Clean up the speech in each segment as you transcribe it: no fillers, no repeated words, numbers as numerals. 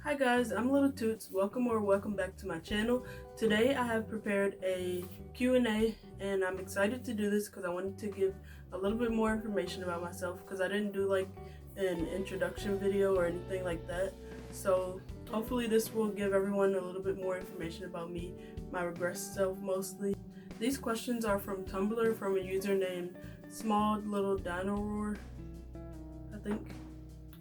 Hi guys, I'm Little Toots. Welcome back to my channel. Today I have prepared a Q&A and I'm excited to do this because I wanted to give a little bit more information about myself because I didn't do like an introduction video or anything like that. So hopefully this will give everyone a little bit more information about me, my regressed self mostly. These questions are from Tumblr from a user named Small Little Dino Roar, I think.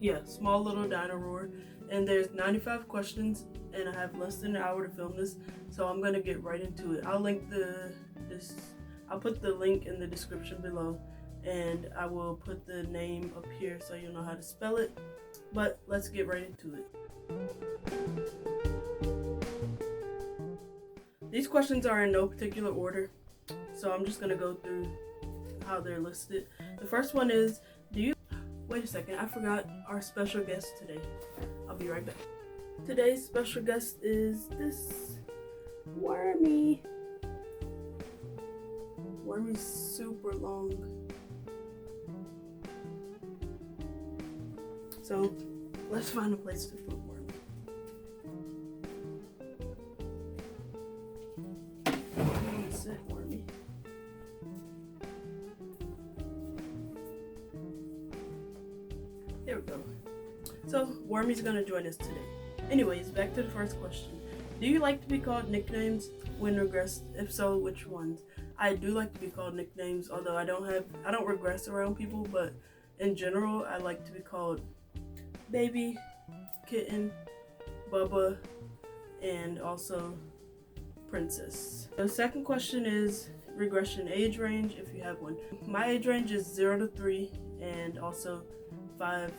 Yeah, Small Little Dino Roar. And there's 95 questions and I have less than an hour to film this, so I'm gonna get right into it. I'll put the link in the description below and I will put the name up here so you'll know how to spell it. But let's get right into it. These questions are in no particular order, so I'm just gonna go through how they're listed. The first one is, wait a second, I forgot our special guest today. I'll be right back. Today's special guest is this Wormy. Wormy's super long. So let's find a place to put Wormy. Sit, Wormy. There we go. So, Wormy's gonna join us today. Anyways, back to the first question. Do you like to be called nicknames when regressed? If so, which ones? I do like to be called nicknames, although I don't regress around people, but in general, I like to be called Baby, Kitten, Bubba, and also Princess. The second question is regression age range, if you have one. My age range is 0 to 3 and also 5.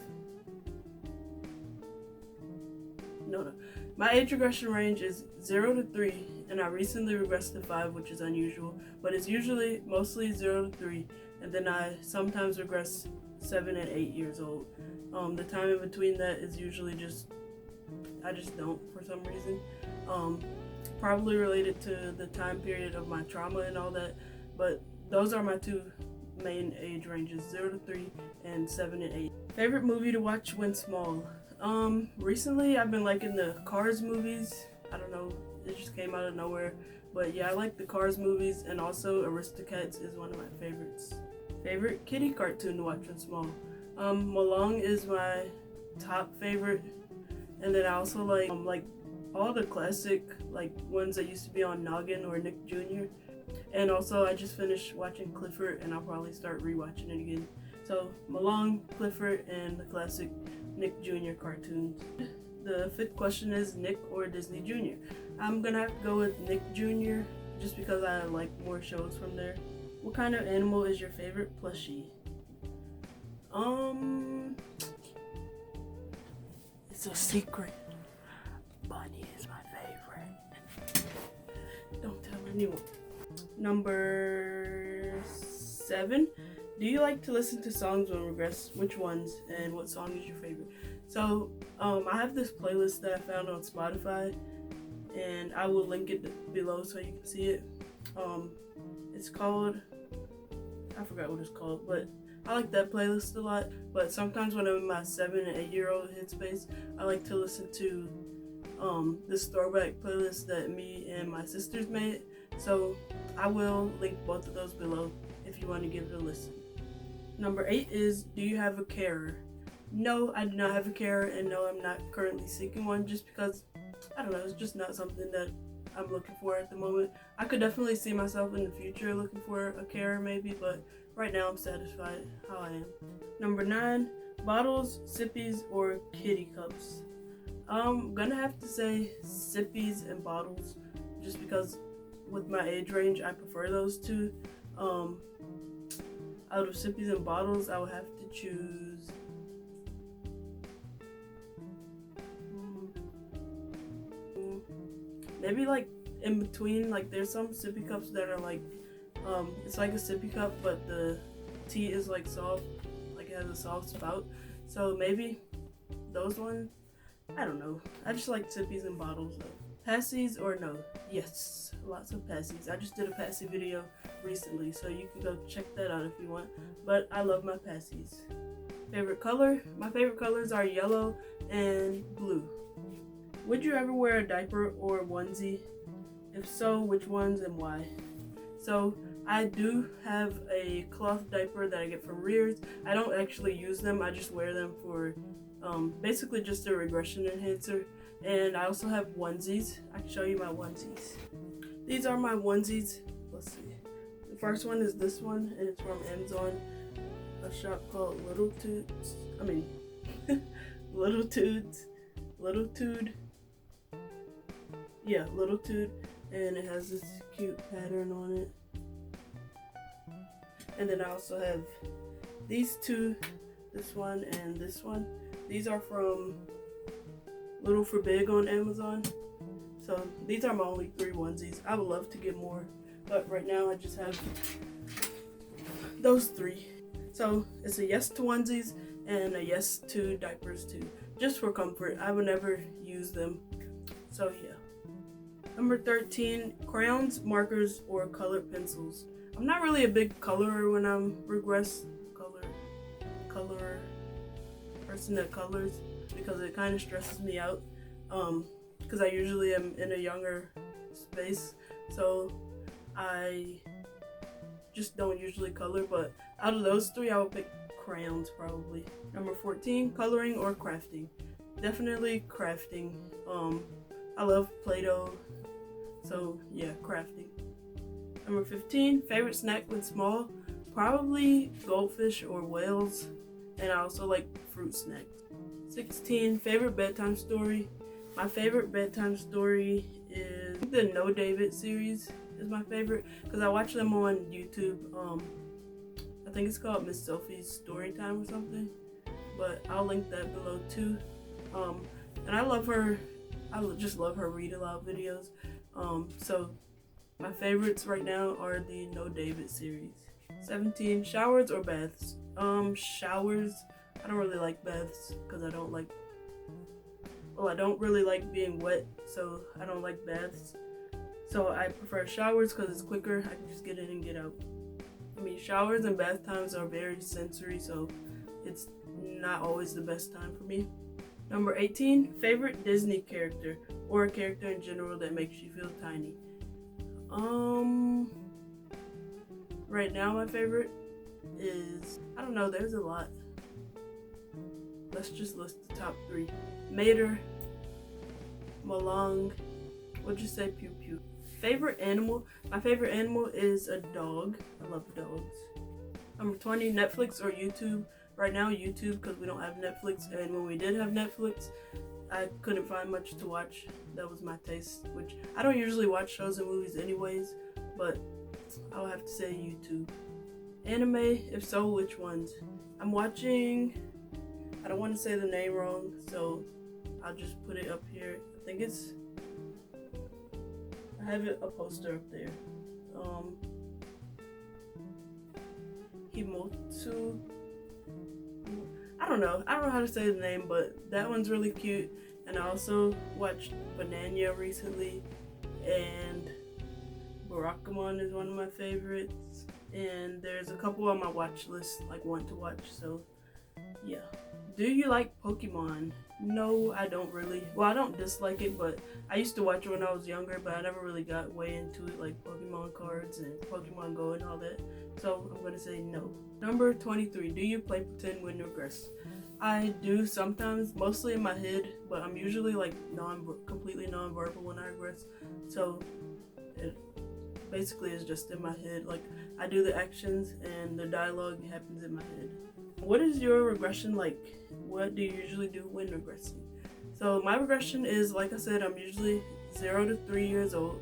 My age regression range is 0 to 3, and I recently regressed to 5, which is unusual, but it's mostly 0 to 3, and then I sometimes regress 7 and 8 years old. The time in between that is usually I just don't for some reason. Probably related to the time period of my trauma and all that, but those are my two main age ranges, 0 to 3 and 7 and 8. Favorite movie to watch when small? Recently I've been liking the Cars movies. I don't know, it just came out of nowhere. But yeah, I like the Cars movies, and also Aristocats is one of my favorites. Favorite kitty cartoon to watch when small? Malong is my top favorite. And then I also like all the classic ones that used to be on Noggin or Nick Jr. And also I just finished watching Clifford and I'll probably start rewatching it again. So Malong, Clifford, and the classic Nick Jr. cartoons. The fifth question is Nick or Disney Jr. I'm gonna have to go with Nick Jr. just because I like more shows from there. What kind of animal is your favorite plushie? It's a secret. Bunny is my favorite. Don't tell anyone. Number 7. Do you like to listen to songs when regress? Which ones, and what song is your favorite? So I have this playlist that I found on Spotify, and I will link it below so you can see it. It's called, I forgot what it's called, but I like that playlist a lot. But sometimes when I'm in my 7 and 8 year old headspace, I like to listen to this throwback playlist that me and my sisters made. So I will link both of those below if you want to give it a listen. Number 8 is, do you have a carer? No, I do not have a carer, and no, I'm not currently seeking one, just because, I don't know, it's just not something that I'm looking for at the moment. I could definitely see myself in the future looking for a carer maybe, but right now I'm satisfied how I am. Number 9, bottles, sippies, or kitty cups? I'm gonna have to say sippies and bottles, just because with my age range I prefer those two. Out of sippies and bottles, I would have to choose maybe in between. There's some sippy cups that are it's like a sippy cup, but the tea is soft, it has a soft spout. So maybe those ones. I don't know. I just like sippies and bottles though. Passies or no? Yes, lots of passies. I just did a passy video recently, so you can go check that out if you want. But I love my passies. Favorite color? My favorite colors are yellow and blue. Would you ever wear a diaper or a onesie? If so, which ones and why? So I do have a cloth diaper that I get from Rears. I don't actually use them, I just wear them for basically just a regression enhancer. And I also have onesies. I can show you my onesies. These are my onesies. Let's see. The first one is this one, and it's from Amazon, a shop called Little Tudes. Little Tude. Yeah, Little Tude, and it has this cute pattern on it. And then I also have these two, this one and this one. These are from Little for Big on Amazon. So these are my only 3 onesies. I would love to get more, but right now I just have those 3. So it's a yes to onesies and a yes to diapers too, just for comfort. I would never use them. So yeah. Number 13, crayons, markers, or colored pencils. I'm not really a big colorer when I'm regressed. Color person that colors, because it kind of stresses me out. Because I usually am in a younger space, so I just don't usually color. But out of those 3, I would pick crayons probably. Number 14, coloring or crafting. Definitely crafting. I love Play-Doh, so yeah, crafting. Number 15, favorite snack when small. Probably goldfish or whales, and I also like fruit snacks. 16, favorite bedtime story. My favorite bedtime story is the No David series is my favorite, because I watch them on YouTube. I think it's called Miss Sophie's Story Time or something, but I'll link that below too. And I love her. I just love her read aloud videos. So my favorites right now are the No David series. 17, showers or baths. Showers. I don't really like baths because I don't really like being wet, so I don't like baths. So I prefer showers because it's quicker. I can just get in and get out. I mean, showers and bath times are very sensory, so it's not always the best time for me. Number 18, favorite Disney character or a character in general that makes you feel tiny. Right now my favorite is, I don't know, there's a lot. Let's just list the top 3. Mater, Malong, we'll just say Pew Pew. Favorite animal? My favorite animal is a dog. I love dogs. Number 20, Netflix or YouTube. Right now YouTube, because we don't have Netflix, and when we did have Netflix, I couldn't find much to watch that was my taste, which I don't usually watch shows and movies anyways, but I'll have to say YouTube. Anime, if so, which ones? I'm watching, I don't want to say the name wrong, so I'll just put it up here. I think it's, I have a poster up there. Himotsu. I don't know how to say the name, but that one's really cute. And I also watched Banana recently, and Barakamon is one of my favorites. And there's a couple on my watch list, like want to watch, so yeah. Do you like Pokemon? No, I don't really. Well, I don't dislike it, but I used to watch it when I was younger, but I never really got way into it, like Pokemon cards and Pokemon Go and all that. So I'm gonna say no. Number 23, do you play pretend when regress? I do sometimes, mostly in my head, but I'm usually like completely non-verbal when I regress. So it basically is just in my head. Like, I do the actions and the dialogue happens in my head. What is your regression like? What do you usually do when regressing? So my regression is, like I said, I'm usually 0 to 3 years old.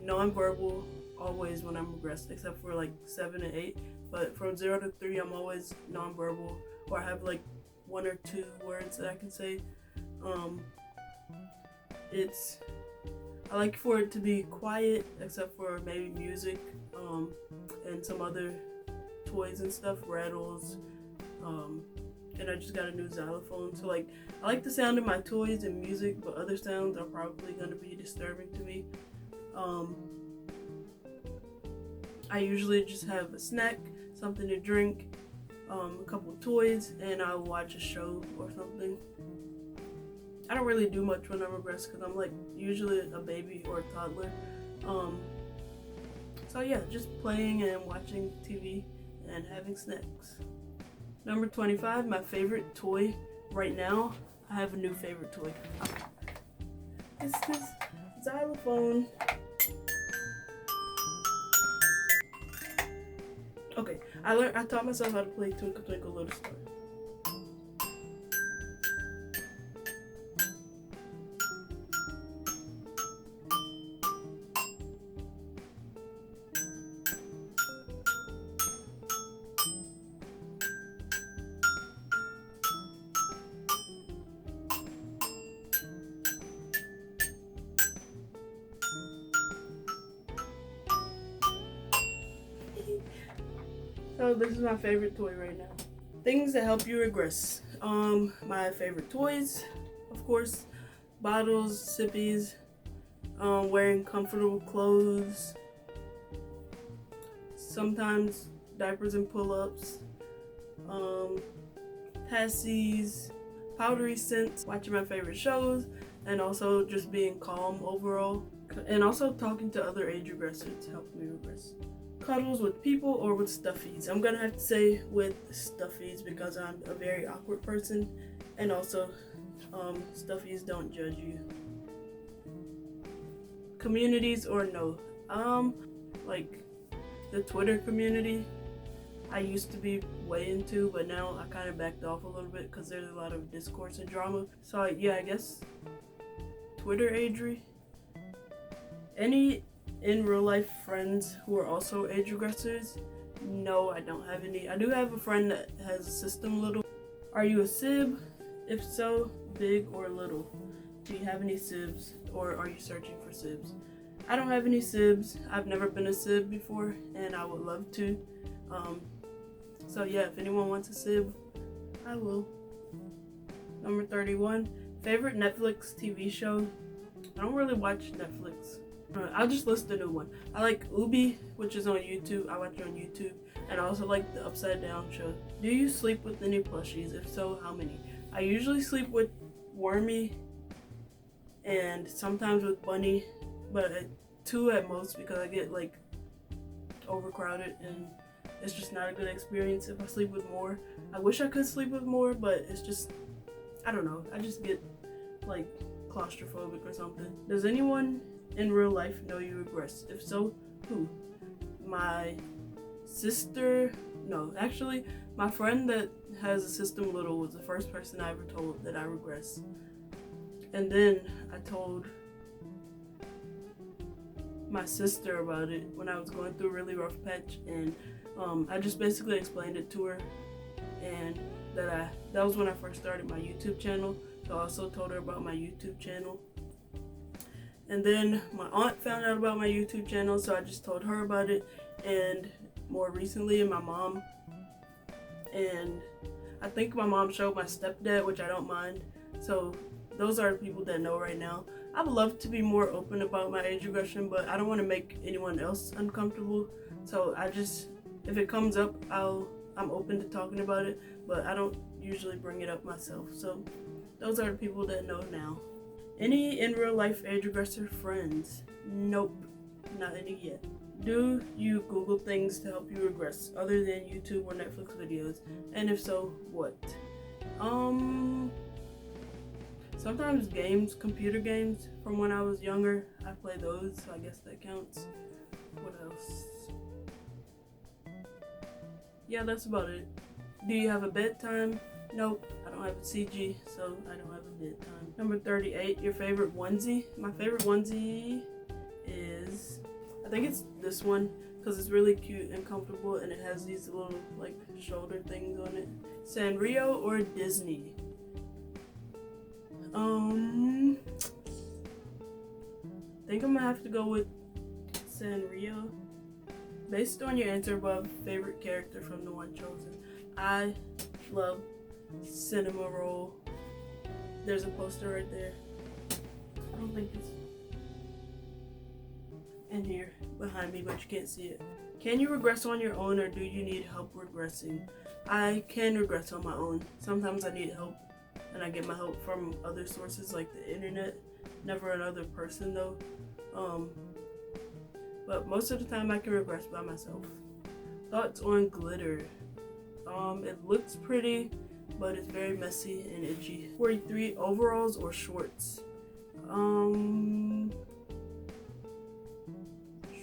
Non-verbal always when I'm regressed, except for like 7 and 8. But from 0 to 3, I'm always non-verbal, or I have like 1 or 2 words that I can say. I like for it to be quiet, except for maybe music, and some other toys and stuff, rattles, and I just got a new xylophone, so like I like the sound of my toys and music, but other sounds are probably going to be disturbing to me. I usually just have a snack, something to drink, a couple toys, and I'll watch a show or something. I don't really do much when I regress because I'm like usually a baby or a toddler. So yeah, just playing and watching TV and having snacks. Number 25, my favorite toy right now. I have a new favorite toy. It's this xylophone. Okay, I taught myself how to play Twinkle Twinkle Little Star. So this is my favorite toy right now. Things that help you regress. My favorite toys, of course, bottles, sippies, wearing comfortable clothes, sometimes diapers and pull-ups, passies, powdery scents, watching my favorite shows, and also just being calm overall, and also talking to other age regressors help me regress. Cuddles with people or with stuffies. I'm gonna have to say with stuffies because I'm a very awkward person, and also stuffies don't judge you. Communities or no. Like the Twitter community, I used to be way into, but now I kind of backed off a little bit because there's a lot of discourse and drama. So yeah, I guess Twitter agery. Any in real life friends who are also age regressors? No, I don't have any. I do have a friend that has a system little. Are you a sib? If so, big or little? Do you have any sibs, or are you searching for sibs? I don't have any sibs. I've never been a sib before, and I would love to. So yeah, if anyone wants a sib, I will. Number 31, favorite Netflix TV show? I don't really watch Netflix. I'll just list a new one. I like Ubi, which is on YouTube. I watch it on YouTube. And I also like the Upside Down show. Do you sleep with any plushies? If so, how many? I usually sleep with Wormy and sometimes with Bunny, but 2 at most because I get like overcrowded and it's just not a good experience if I sleep with more. I wish I could sleep with more, but it's just, I don't know. I just get like claustrophobic or something. Does anyone in real life know you regress? If so, who? My sister? No, actually, my friend that has a system little was the first person I ever told that I regress. And then I told my sister about it when I was going through a really rough patch, and I just basically explained it to her, and that was when I first started my YouTube channel. So I also told her about my YouTube channel. And then my aunt found out about my YouTube channel, so I just told her about it, and more recently my mom. And I think my mom showed my stepdad, which I don't mind. So those are the people that know right now. I would love to be more open about my age regression, but I don't want to make anyone else uncomfortable. So if it comes up, I'm open to talking about it, but I don't usually bring it up myself. So those are the people that know now. Any in real life age regressor friends? Nope, not any yet. Do you Google things to help you regress other than YouTube or Netflix videos? And if so, what? Sometimes games, computer games from when I was younger. I play those, so I guess that counts. What else? Yeah, that's about it. Do you have a bedtime? Nope, I don't have a CG, so I don't have a bedtime. Number 38, your favorite onesie? My favorite onesie is, I think it's this one, because it's really cute and comfortable, and it has these little like shoulder things on it. Sanrio or Disney? I think I'm gonna have to go with Sanrio. Based on your answer above, favorite character from the one chosen. I love Cinema Roll. There's a poster right there. I don't think it's in here behind me, but you can't see it. Can you regress on your own, or do you need help regressing? I can regress on my own. Sometimes I need help. and I get my help from other sources like the internet. Never another person though. But most of the time I can regress by myself. Thoughts on glitter. It looks pretty, but it's very messy and itchy. 43, overalls or shorts?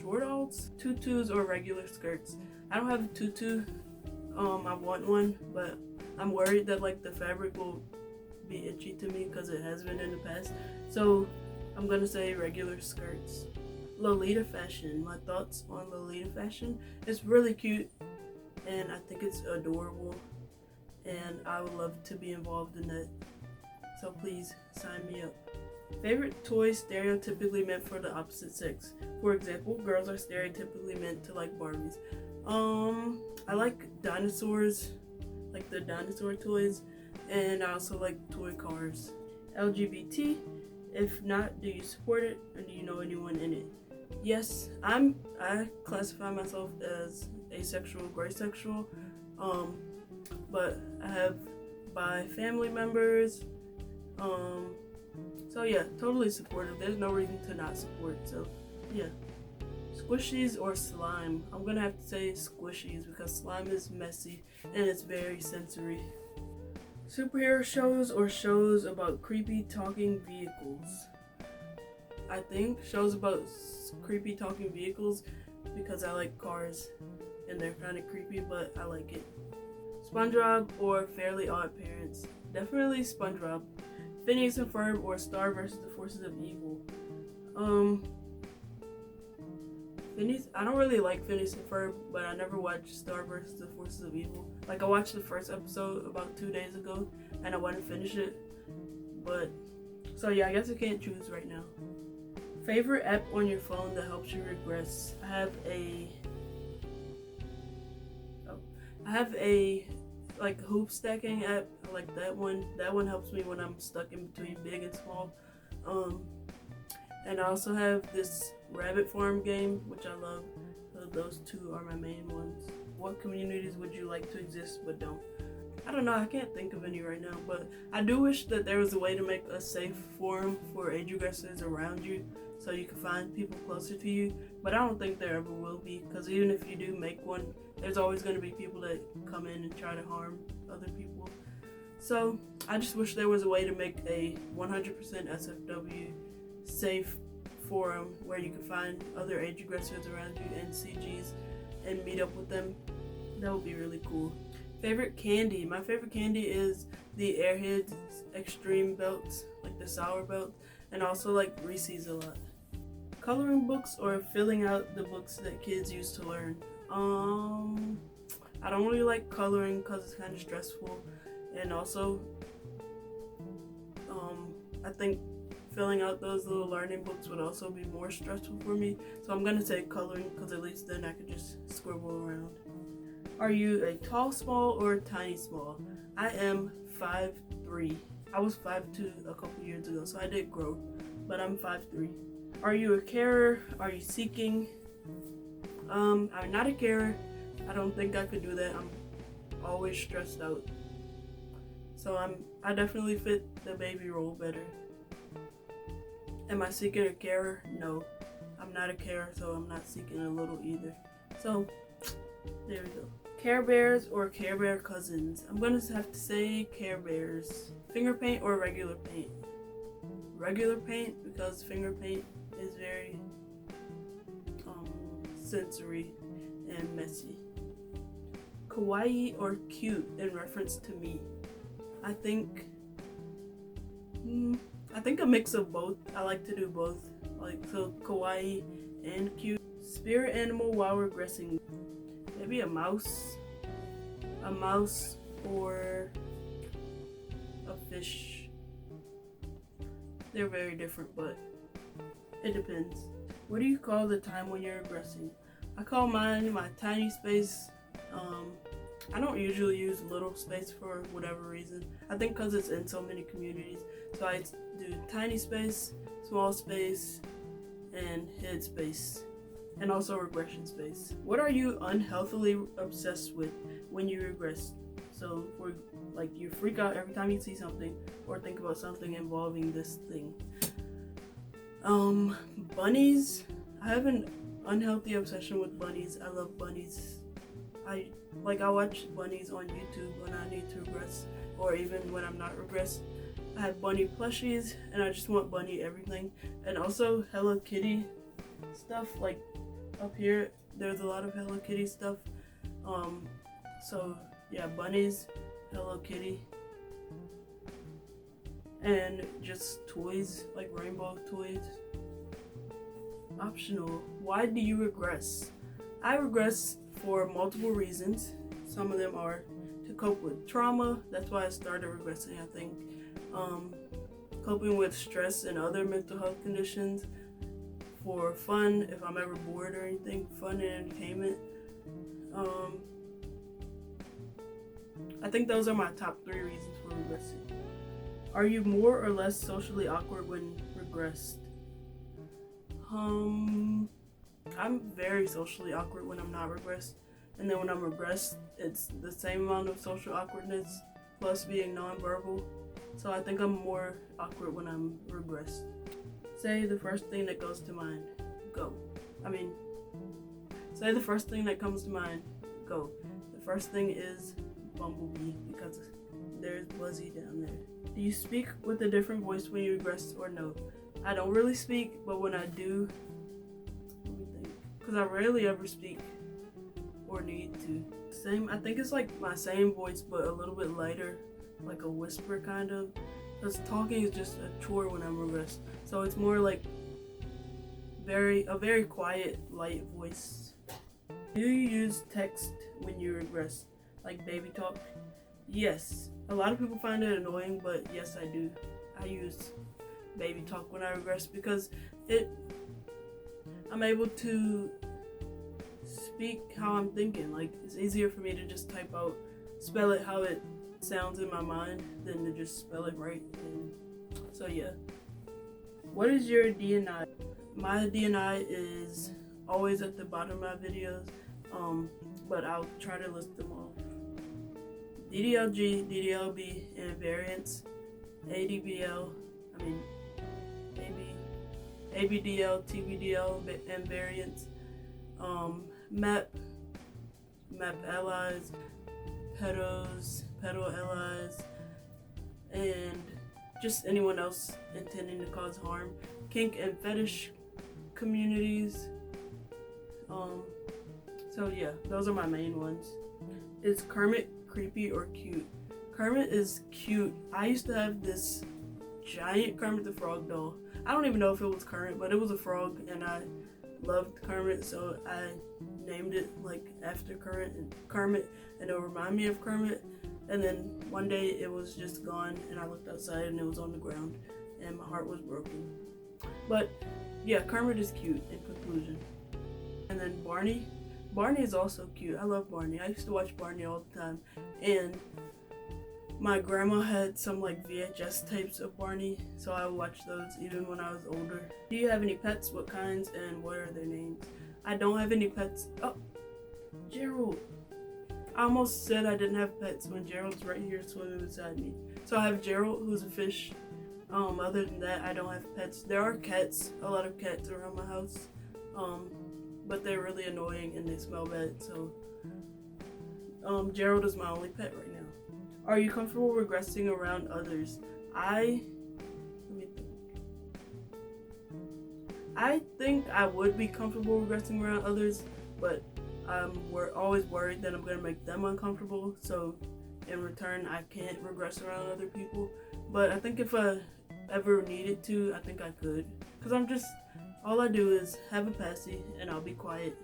Shorts? Tutus or regular skirts? I don't have a tutu. I want one, but I'm worried that like the fabric will be itchy to me because it has been in the past. So I'm gonna say regular skirts. Lolita fashion. My thoughts on Lolita fashion. It's really cute and I think it's adorable, and I would love to be involved in that. So please sign me up. Favorite toys stereotypically meant for the opposite sex. For example, girls are stereotypically meant to like Barbies. I like dinosaurs, like the dinosaur toys, and I also like toy cars. LGBT, if not, do you support it, or do you know anyone in it? Yes, I classify myself as asexual, gray sexual, but I have bi family members, so yeah, totally supportive. There's no reason to not support, so yeah. Squishies or slime? I'm gonna have to say squishies because slime is messy and it's very sensory. Superhero shows or shows about creepy talking vehicles? I think shows about creepy talking vehicles because I like cars and they're kind of creepy, but I like it. SpongeBob or Fairly Odd Parents? Definitely SpongeBob. Phineas and Ferb or Star versus the Forces of Evil? Phineas. I don't really like Phineas and Ferb, but I never watched Star versus the Forces of Evil. Like I watched the first episode about 2 days ago, and I want to finish it. But so yeah, I guess I can't choose right now. Favorite app on your phone that helps you regress? I have a like hoop stacking app. I like that one. That one helps me when I'm stuck in between big and small. And I also have this rabbit farm game, which I love. So those two are my main ones. What communities would you like to exist but don't? I don't know, I can't think of any right now, but I do wish that there was a way to make a safe forum for age regressors around you so you can find people closer to you, but I don't think there ever will be, because even if you do make one, there's always going to be people that come in and try to harm other people. So I just wish there was a way to make a 100% SFW safe forum where you can find other age regressors around you and CGs and meet up with them. That would be really cool. Favorite candy? My favorite candy is the Airheads Extreme Belts, like the sour belt, and also like Reese's a lot. Coloring books or filling out the books that kids use to learn? I don't really like coloring because it's kind of stressful, and also I think filling out those little learning books would also be more stressful for me, so I'm gonna say coloring because at least then I could just scribble around. Are you a tall small or a tiny small? I am 5'3". I was 5'2" a couple years ago, so I did grow, but I'm 5'3". Are you a carer? Are you seeking? I'm not a carer. I don't think I could do that. I'm always stressed out. So I definitely fit the baby role better. Am I seeking a carer? No. I'm not a carer, so I'm not seeking a little either. So, there we go. Care Bears or Care Bear cousins? I'm gonna have to say Care Bears. Finger paint or regular paint? Regular paint, because finger paint is very sensory and messy. Kawaii or cute in reference to me? I think a mix of both. I like to do both, like so kawaii and cute. Spirit animal while regressing? Maybe a mouse or a fish. They're very different, but it depends. What do you call the time when you're regressing? I call mine my tiny space. I don't usually use little space for whatever reason. I think because it's in so many communities. So I do tiny space, small space, and head space, and also regression space. What are you unhealthily obsessed with when you regress? So for like you freak out every time you see something or think about something involving this thing. Bunnies. I have an unhealthy obsession with bunnies. I love bunnies. I watch bunnies on YouTube when I need to regress, or even when I'm not regressed. I have bunny plushies, and I just want bunny everything. And also Hello Kitty stuff. Like up here, there's a lot of Hello Kitty stuff. So yeah, bunnies, Hello Kitty, and just toys, like rainbow toys. Optional. Why do you regress? I regress for multiple reasons. Some of them are to cope with trauma. That's why I started regressing, I think. Coping with stress and other mental health conditions. For fun, if I'm ever bored or anything. Fun and entertainment. I think those are my top 3 reasons for regressing. Are you more or less socially awkward when regressed? I'm very socially awkward when I'm not regressed, and then when I'm regressed, it's the same amount of social awkwardness plus being nonverbal. So I think I'm more awkward when I'm regressed. Say the first thing that goes to mind. Go. Say the first thing that comes to mind. Go. The first thing is Bumblebee, because there's Buzzy down there. Do you speak with a different voice when you regress or no? I don't really speak, but when I do, let me think, because I rarely ever speak or need to. I think it's like my same voice, but a little bit lighter, like a whisper kind of, because talking is just a chore when I'm regressed. So it's more like a very quiet, light voice. Do you use text when you regress, like baby talk? Yes. A lot of people find it annoying, but yes, I do. I use baby talk when I regress because I'm able to speak how I'm thinking. Like, it's easier for me to just type out, spell it how it sounds in my mind than to just spell it right. And so yeah. What is your DNI? My DNI is always at the bottom of my videos, but I'll try to list them off. DDLG, DDLB, and variants, ADBL, ABDL, TBDL, and variants, MEP allies, pedo allies, and just anyone else intending to cause harm, kink and fetish communities. So yeah, those are my main ones. Is Kermit creepy or cute? Kermit is cute. I used to have this giant Kermit the Frog doll. I don't even know if it was Kermit, but it was a frog, and I loved Kermit, so I named it like after Kermit, and it'll remind me of Kermit. And then one day it was just gone, and I looked outside and it was on the ground, and my heart was broken. But yeah, Kermit is cute in conclusion. And then Barney is also cute. I love Barney. I used to watch Barney all the time, and my grandma had some like VHS tapes of Barney, so I would watch those even when I was older. Do you have any pets? What kinds and what are their names? I don't have any pets. Oh, Gerald. I almost said I didn't have pets when Gerald's right here swimming beside me. So I have Gerald, who's a fish. Other than that, I don't have pets. There are cats, a lot of cats around my house, but they're really annoying and they smell bad. So Gerald is my only pet right now. Are you comfortable regressing around others? I think I would be comfortable regressing around others, but we're always worried that I'm going to make them uncomfortable, so in return I can't regress around other people. But I think if I ever needed to, I think I could, because all I do is have a passy and I'll be quiet.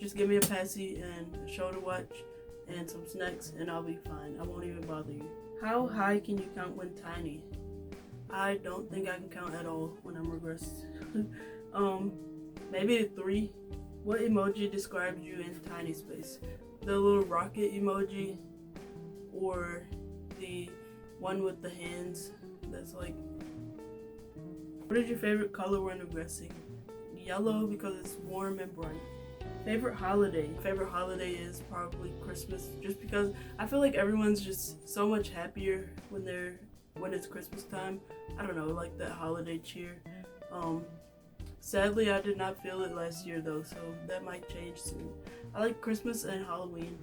Just give me a passy and a show to watch and some snacks and I'll be fine. I won't even bother you. How high can you count when tiny? I don't think I can count at all when I'm regressed. Maybe a 3. What emoji describes you in tiny space? The little rocket emoji, or the one with the hands that's like... What is your favorite color when regressing? Yellow, because it's warm and bright. Favorite holiday? Favorite holiday is probably Christmas, just because I feel like everyone's just so much happier when it's Christmas time. I don't know, like that holiday cheer. Sadly, I did not feel it last year though, so that might change soon. I like Christmas and Halloween.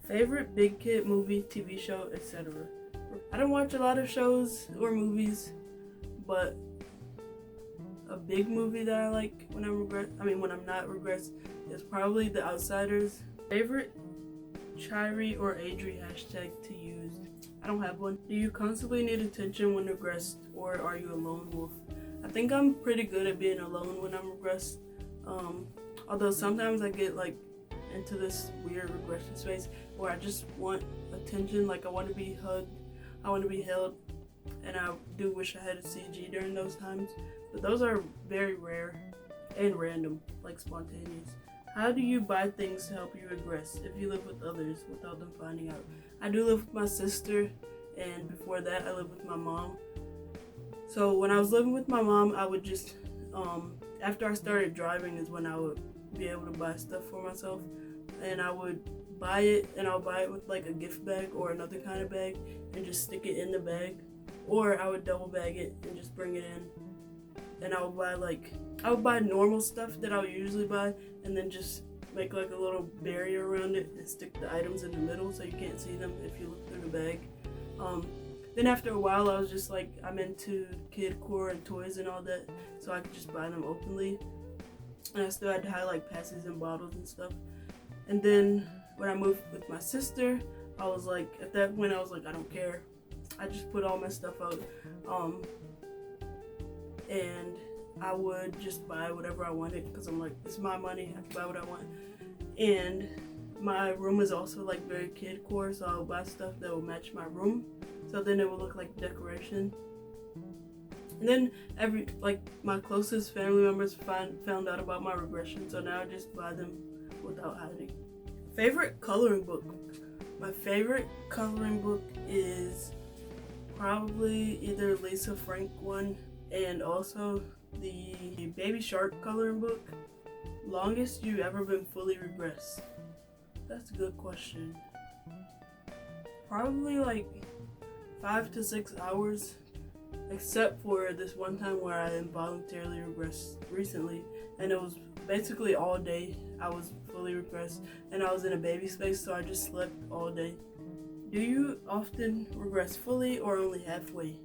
Favorite big kid movie, TV show, etc. I don't watch a lot of shows or movies, but a big movie that I like when I'm not regressed is probably The Outsiders. Favorite chiri or agere hashtag to use? I don't have one. Do you constantly need attention when regressed, or are you a lone wolf? I think I'm pretty good at being alone when I'm regressed. Although sometimes I get like into this weird regression space where I just want attention, like I want to be hugged, I want to be held, and I do wish I had a CG during those times. But those are very rare and random, like spontaneous. How do you buy things to help you regress if you live with others without them finding out? I do live with my sister, and before that I lived with my mom. So when I was living with my mom, I would just, after I started driving is when I would be able to buy stuff for myself. And I would buy it, and I'll buy it with like a gift bag or another kind of bag and just stick it in the bag. Or I would double bag it and just bring it in. And I would buy normal stuff that I would usually buy, and then just make like a little barrier around it and stick the items in the middle so you can't see them if you look through the bag. Then after a while, I was just like, I'm into kid core and toys and all that, so I could just buy them openly. And I still had to hide like passes and bottles and stuff. And then when I moved with my sister, I was like, at that point I was like, I don't care. I just put all my stuff out. And I would just buy whatever I wanted because I'm like, it's my money, I can buy what I want. And my room is also like very kid core, so I'll buy stuff that will match my room, so then it will look like decoration. And then my closest family members found out about my regression, so now I just buy them without hiding. Favorite coloring book? My favorite coloring book is probably either Lisa Frank one, and also the Baby Shark coloring book. Longest you ever been fully regressed? That's a good question. Probably like 5 to 6 hours, except for this one time where I involuntarily regressed recently, and it was basically all day. I was fully regressed, and I was in a baby space, so I just slept all day. Do you often regress fully or only halfway?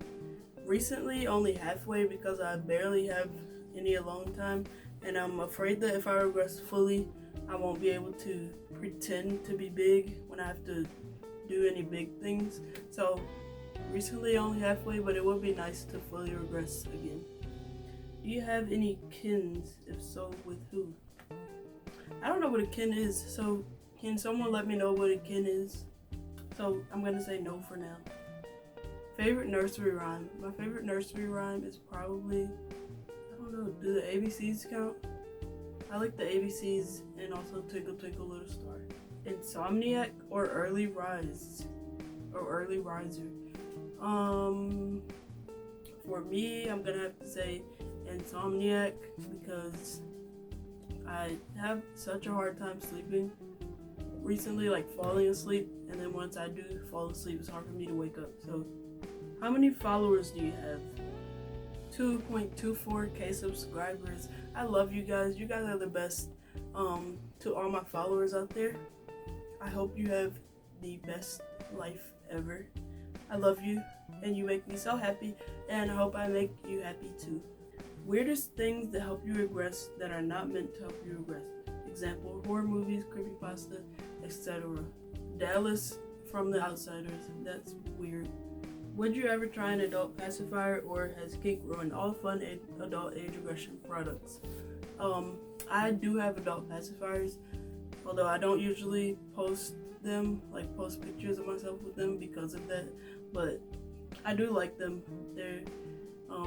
Recently, only halfway because I barely have any alone time, and I'm afraid that if I regress fully, I won't be able to pretend to be big when I have to do any big things. So recently only halfway, but it would be nice to fully regress again. Do you have any kins? If so, with who? I don't know what a kin is, so can someone let me know what a kin is? So I'm gonna say no for now. Favorite nursery rhyme? My favorite nursery rhyme is probably, I don't know, do the ABCs count? I like the ABCs and also Twinkle Twinkle Little Star. Insomniac or early rise? Or early riser? For me, I'm gonna have to say Insomniac because I have such a hard time sleeping recently, like falling asleep, and then once I do fall asleep, it's hard for me to wake up. So how many followers do you have? 2.24k subscribers. I love you guys. You guys are the best. To all my followers out there, I hope you have the best life ever. I love you, and you make me so happy, and I hope I make you happy too. Weirdest things that help you regress that are not meant to help you regress. Example, horror movies, creepypasta, etc. Dallas from The Outsiders. That's weird. Would you ever try an adult pacifier, or has kink ruined all fun adult age regression products? I do have adult pacifiers, although I don't usually post them, like post pictures of myself with them because of that, but I do like them. They're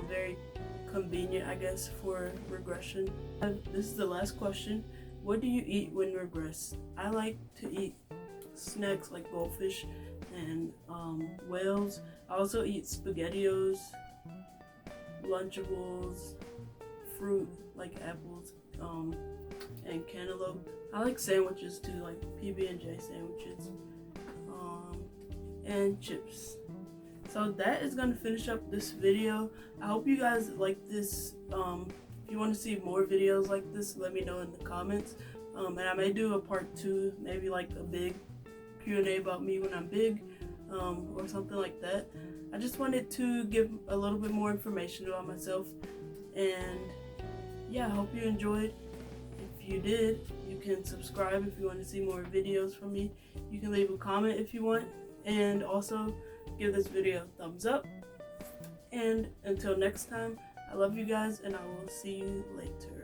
very convenient, I guess, for regression. This is the last question. What do you eat when you regress? I like to eat snacks like goldfish and whales. I also eat SpaghettiOs, Lunchables, fruit like apples, and cantaloupe. I like sandwiches too, like PB&J sandwiches, and chips. So that is gonna finish up this video. I hope you guys like this. If you want to see more videos like this, let me know in the comments. And I may do a part 2, maybe like a big Q&A about me when I'm big, or something like that. I just wanted to give a little bit more information about myself, and yeah, I hope you enjoyed. If you did, you can subscribe if you want to see more videos from me. You can leave a comment if you want, and also give this video a thumbs up. And until next time, I love you guys, and I will see you later.